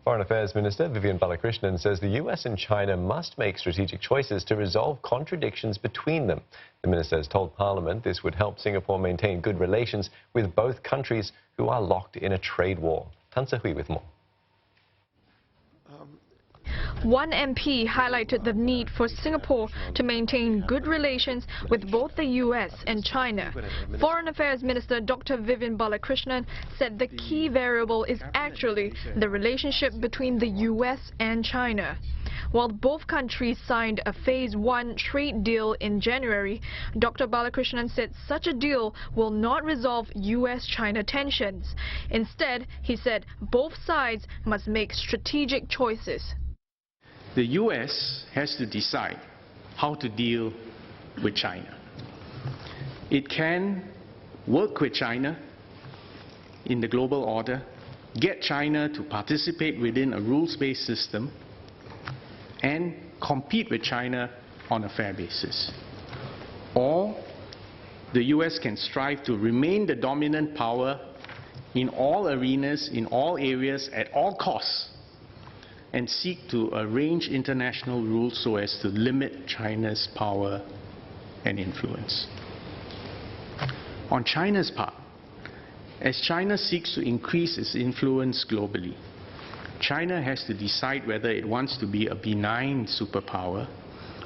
Foreign Affairs Minister Vivian Balakrishnan says the US and China must make strategic choices to resolve contradictions between them. The minister has told Parliament this would help Singapore maintain good relations with both countries who are locked in a trade war. Tan Se-hui with more. One MP highlighted the need for Singapore to maintain good relations with both the US and China. Foreign Affairs Minister Dr. Vivian Balakrishnan said the key variable is actually the relationship between the US and China. While both countries signed a Phase 1 trade deal in January, Dr. Balakrishnan said such a deal will not resolve US-China tensions. Instead, he said both sides must make strategic choices. The US has to decide how to deal with China. It can work with China in the global order, get China to participate within a rules-based system, and compete with China on a fair basis. Or the US can strive to remain the dominant power in all arenas, in all areas, at all costs, and seek to arrange international rules so as to limit China's power and influence. On China's part, as China seeks to increase its influence globally, China has to decide whether it wants to be a benign superpower,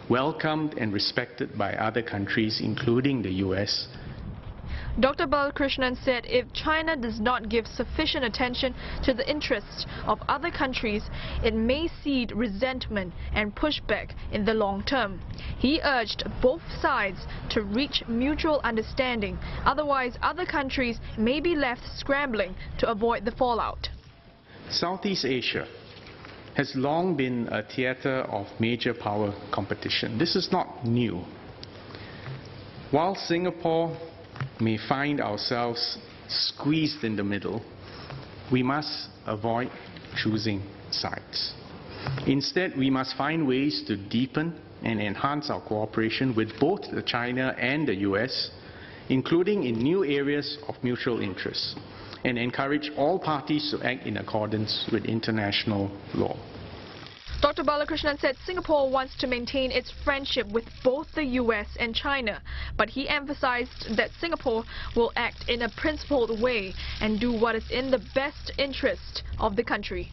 welcomed and respected by other countries, including the US. Dr. Balakrishnan said if China does not give sufficient attention to the interests of other countries, it may seed resentment and pushback in the long term. He urged both sides to reach mutual understanding, otherwise other countries may be left scrambling to avoid the fallout. Southeast Asia has long been a theater of major power competition. This is not new. While Singapore may find ourselves squeezed in the middle, we must avoid choosing sides. Instead, we must find ways to deepen and enhance our cooperation with both China and the US, including in new areas of mutual interest, and encourage all parties to act in accordance with international law. Dr. Balakrishnan said Singapore wants to maintain its friendship with both the US and China, but he emphasized that Singapore will act in a principled way and do what is in the best interest of the country.